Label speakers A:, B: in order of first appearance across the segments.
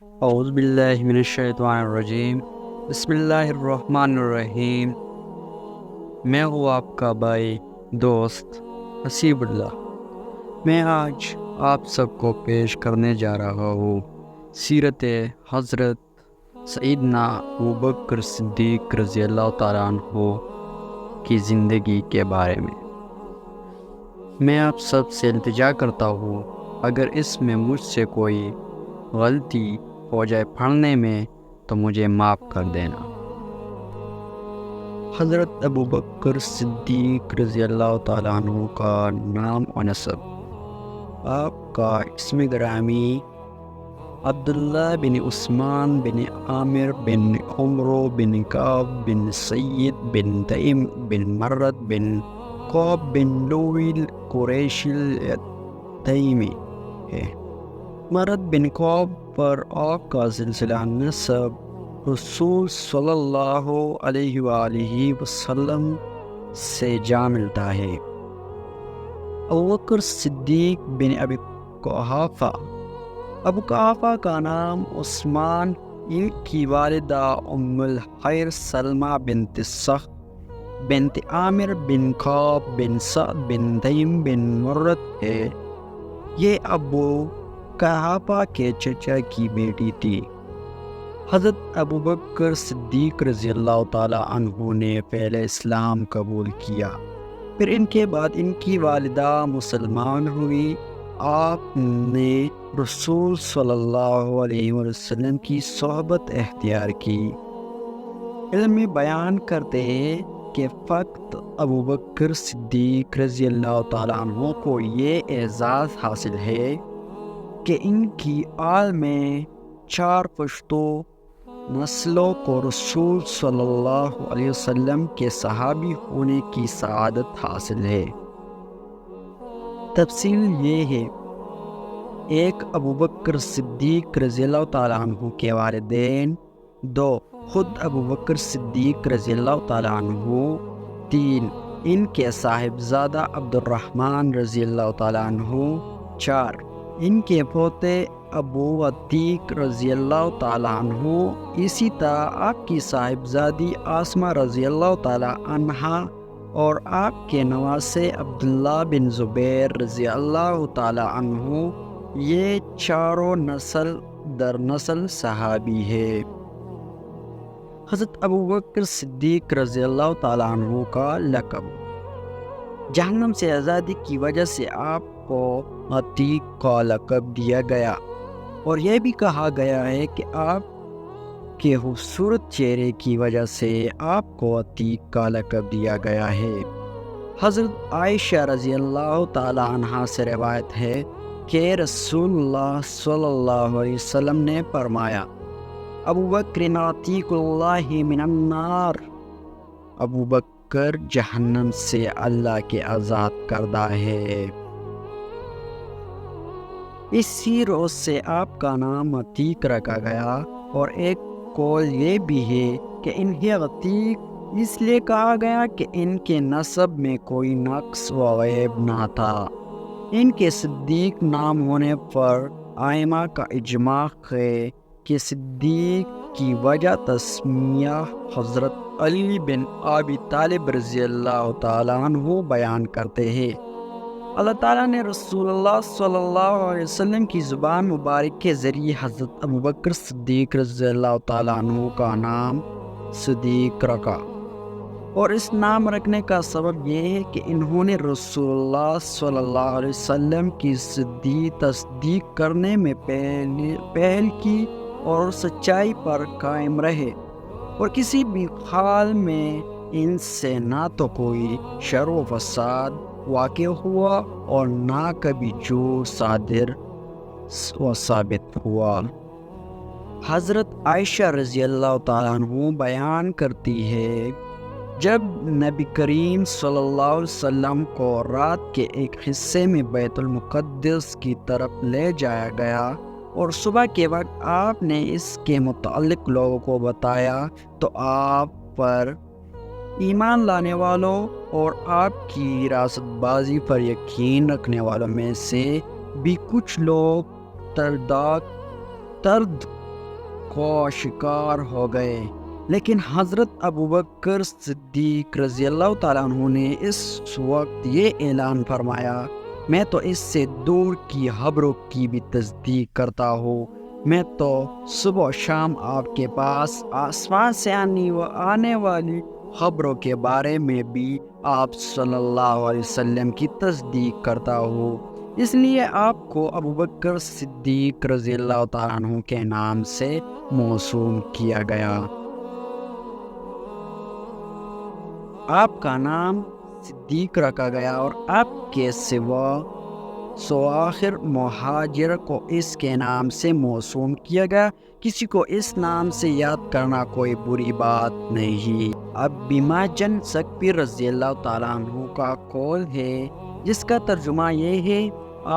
A: اعوذ باللہ من الشیطان الرجیم، بسم اللہ الرحمن الرحیم۔ میں ہوں آپ کا بھائی دوست حسیب اللہ۔ میں آج آپ سب کو پیش کرنے جا رہا ہوں سیرت حضرت سیدنا ابوبکر صدیق رضی اللہ تعالیٰ عنہ کی زندگی کے بارے میں۔ میں آپ سب سے التجا کرتا ہوں اگر اس میں مجھ سے کوئی غلطی ہو جائے پڑھنے میں تو مجھے معاف کر دینا۔ حضرت ابوبکر صدیق رضی اللہ تعالیٰ عنہ کا نام و نسب۔ آپ کا اسم گرامی عبداللہ بن عثمان بن عامر بن عمرو بن کعب بن سید بن تیم بن مرت بن قعب بن لویل قریشی التیمی ہے۔ مرت بن قعب پر آپ کا سلسلہ نسب رسول صلی اللہ علیہ وآلہ وسلم سے جا ملتا ہے۔ ابوبکر صدیق بن ابی قحافہ۔ ابو قحافہ کا نام عثمان، ان کی والدہ ام الخیر سلمہ بنت سخط بنت عامر بن قعب بن سعد بن تیم بن مرت ہے۔ یہ ابو قحافہ کے چچا کی بیٹی تھی۔ حضرت ابوبکر صدیق رضی اللہ تعالیٰ عنہ نے پہلے اسلام قبول کیا، پھر ان کے بعد ان کی والدہ مسلمان ہوئی۔ آپ نے رسول صلی اللہ علیہ وسلم کی صحبت اختیار کی۔ علم بیان کرتے ہیں کہ فقط ابوبکر صدیق رضی اللہ تعالیٰ عنہ کو یہ اعزاز حاصل ہے کہ ان کی آل میں 4 پشتو نسلوں کو رسول صلی اللہ علیہ وسلم کے صحابی ہونے کی سعادت حاصل ہے۔ تفصیل یہ ہے: 1 ابوبکر صدیق رضی اللہ تعالیٰ عنہ کے والدین، 2 خود ابوبکر صدیق رضی اللہ تعالیٰ عنہ، 3 ان کے صاحبزادہ عبد الرحمن رضی اللہ تعالیٰ عنہ، 4 ان کے پوتے ابو عتیق رضی اللہ تعالیٰ عنہ، اسی طرح آپ کی صاحبزادی آسمہ رضی اللہ تعالیٰ عنہا اور آپ کے نواسے عبداللہ بن زبیر رضی اللہ تعالیٰ عنہ۔ یہ چاروں نسل در نسل صحابی ہے۔ حضرت ابوبکر صدیق رضی اللہ تعالیٰ عنہ کا لقب۔ جہنم سے آزادی کی وجہ سے آپ کو عتیق کا لقب دیا گیا، اور یہ بھی کہا گیا ہے کہ آپ کے خوبصورت چہرے کی وجہ سے آپ کو عتیق کا لقب دیا گیا ہے۔ حضرت عائشہ رضی اللہ تعالی عنہا سے روایت ہے کہ رسول اللہ صلی اللہ علیہ وسلم نے فرمایا: ابوبکر عتیق اللہ من النار۔ ابوبکر جہنم سے اللہ کے آزاد کردہ ہے۔ اسی روز سے آپ کا نام عتیق رکھا گیا، اور ایک قول یہ بھی ہے کہ انہیں عتیق اس لیے کہا گیا کہ ان کے نسب میں کوئی نقص و عیب نہ تھا۔ ان کے صدیق نام ہونے پر ائمہ کا اجماع ہے کہ صدیق کی وجہ تسمیہ حضرت علی بن ابی طالب رضی اللہ تعالیٰ عنہ بیان کرتے ہیں۔ اللہ تعالیٰ نے رسول اللہ صلی اللہ علیہ وسلم کی زبان مبارک کے ذریعے حضرت ابوبکر صدیق رضی اللہ تعالیٰ عنہ کا نام صدیق رکھا، اور اس نام رکھنے کا سبب یہ ہے کہ انہوں نے رسول اللہ صلی اللہ علیہ وسلم کی تصدیق کرنے میں پہل کی اور سچائی پر قائم رہے، اور کسی بھی حال میں ان سے نہ تو کوئی شر و فساد واقع ہوا اور نہ کبھی جھوٹ صادر و ثابت ہوا۔ حضرت عائشہ رضی اللہ تعالیٰ عنہ بیان کرتی ہے، جب نبی کریم صلی اللہ علیہ وسلم کو رات کے ایک حصے میں بیت المقدس کی طرف لے جایا گیا اور صبح کے وقت آپ نے اس کے متعلق لوگوں کو بتایا، تو آپ پر ایمان لانے والوں اور آپ کی راست بازی پر یقین رکھنے والوں میں سے بھی کچھ لوگ ترد کا شکار ہو گئے، لیکن حضرت ابوبکر صدیق رضی اللہ تعالیٰ عنہ نے اس وقت یہ اعلان فرمایا، میں تو اس سے دور کی خبروں کی بھی تصدیق کرتا ہوں، میں تو صبح و شام آپ کے پاس آسمان سے آنے والی خبروں کے بارے میں بھی آپ صلی اللہ علیہ وسلم کی تصدیق کرتا ہوں، اس لیے آپ کو ابوبکر صدیق رضی اللہ تعالیٰ عنہ کے نام سے موسوم کیا گیا۔ آپ کا نام صدیق رکھا گیا اور آپ کے سوا آخر مہاجر کو اس کے نام سے موسوم کیا گیا۔ کسی کو اس نام سے یاد کرنا کوئی بری بات نہیں۔ اب بیما جن سکپی رضی اللہ تعالیٰ عنہ کا قول ہے، جس کا ترجمہ یہ ہے،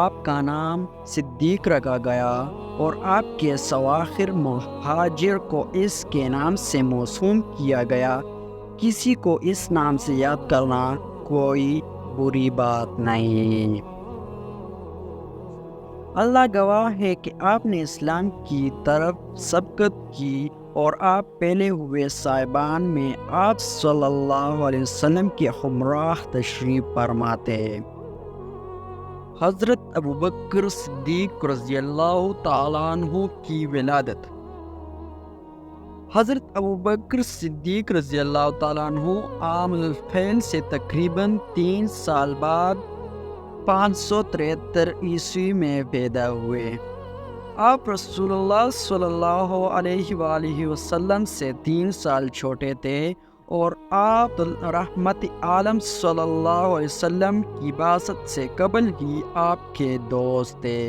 A: آپ کا نام صدیق رکھا گیا اور آپ کے سواخر مہاجر کو اس کے نام سے موسوم کیا گیا۔ کسی کو اس نام سے یاد کرنا کوئی بری بات نہیں۔ اللہ گواہ ہے کہ آپ نے اسلام کی طرف سبقت کی اور آپ پہلے ہوئے صاحبان میں آپ صلی اللہ علیہ وسلم کے ہمراہ تشریف فرماتے۔ حضرت ابوبکر صدیق رضی اللہ تعالیٰ عنہ کی ولادت۔ حضرت ابوبکر صدیق رضی اللہ تعالیٰ عنہ عام الفیل سے تقریباً 3 سال بعد 573 عیسوی میں پیدا ہوئے۔ آپ رسول اللہ صلی اللہ علیہ وآلہ وسلم سے 3 سال چھوٹے تھے اور آپ رحمت عالم صلی اللہ علیہ وسلم کی بعثت سے قبل ہی آپ کے دوست تھے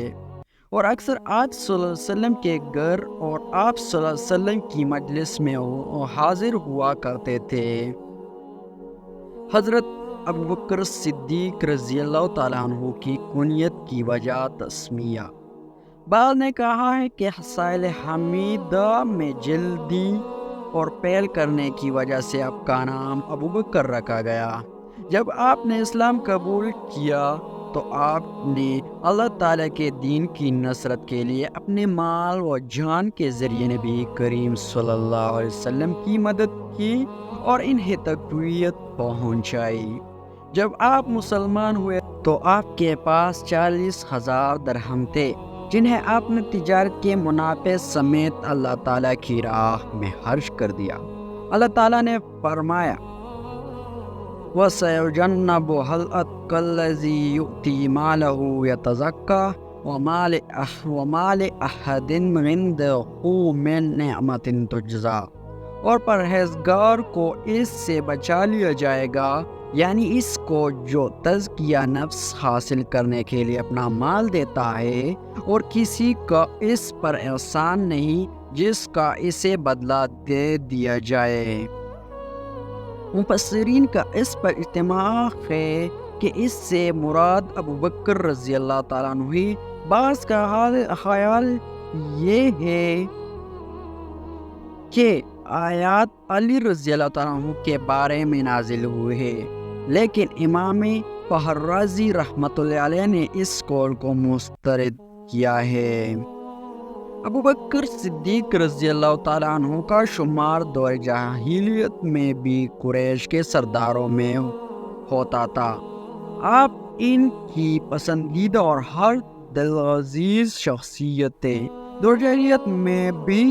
A: اور اکثر آپ صلی اللہ علیہ وسلم کے گھر اور آپ صلی اللہ علیہ وسلم کی مجلس میں حاضر ہوا کرتے تھے۔ حضرت ابوبکر صدیق رضی اللہ تعالیٰ عنہ کی کنیت کی وجہ تسمیہ۔ بعض نے کہا ہے کہ حسائل حمیدہ میں جلدی اور پہل کرنے کی وجہ سے آپ کا نام ابوبکر رکھا گیا۔ جب آپ نے اسلام قبول کیا تو آپ نے اللہ تعالیٰ کے دین کی نصرت کے لیے اپنے مال و جان کے ذریعے نبی کریم صلی اللہ علیہ وسلم کی مدد کی اور انہیں تقویت پہنچائی۔ جب آپ مسلمان ہوئے تو آپ کے پاس 40,000 درہم تھے، جنہیں آپ نے تجارت کے منافع سمیت اللہ تعالیٰ کی راہ میں خرچ کر دیا۔ اللہ تعالیٰ نے فرمایا، وَسَيُجَنَّبُهَا الْأَتْقَى الَّذِي يُؤْتِي مَالَهُ يَتَزَكَّىٰ وَمَا لِأَحَدٍ عِندَهُ مِن نِعْمَةٍ تُجْزَىٰ، اور پرہیزگار کو اس سے بچا لیا جائے گا، یعنی اس کو جو تزکیہ نفس حاصل کرنے کے لیے اپنا مال دیتا ہے اور کسی کا اس پر احسان نہیں جس کا اسے بدلہ دے دیا جائے۔ مفسرین کا اس پر اتفاق ہے کہ اس سے مراد ابوبکر رضی اللہ تعالیٰ عنہ۔ بعض کا خیال یہ ہے کہ آیات علی رضی اللہ تعالیٰ عنہ کے بارے میں نازل ہوئے ہیں، لیکن امام فخر رازی رحمۃ اللہ علیہ نے اس قول کو مسترد کیا ہے۔ ابوبکر صدیق رضی اللہ تعالیٰ عنہ کا شمار دور جاہلیت میں بھی قریش کے سرداروں میں ہوتا تھا۔ آپ ان کی پسندیدہ اور ہر دلعزیز شخصیت تھے۔ دور جاہلیت میں بھی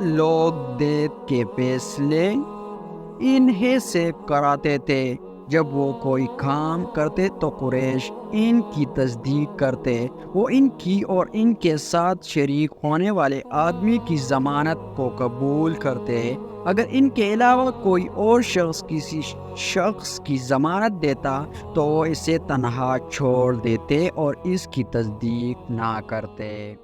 A: لوگ دیت کے فیصلے انہیں سے کراتے تھے۔ جب وہ کوئی کام کرتے تو قریش ان کی تصدیق کرتے، وہ ان کی اور ان کے ساتھ شریک ہونے والے آدمی کی ضمانت کو قبول کرتے۔ اگر ان کے علاوہ کوئی اور شخص کسی شخص کی ضمانت دیتا تو وہ اسے تنہا چھوڑ دیتے اور اس کی تصدیق نہ کرتے۔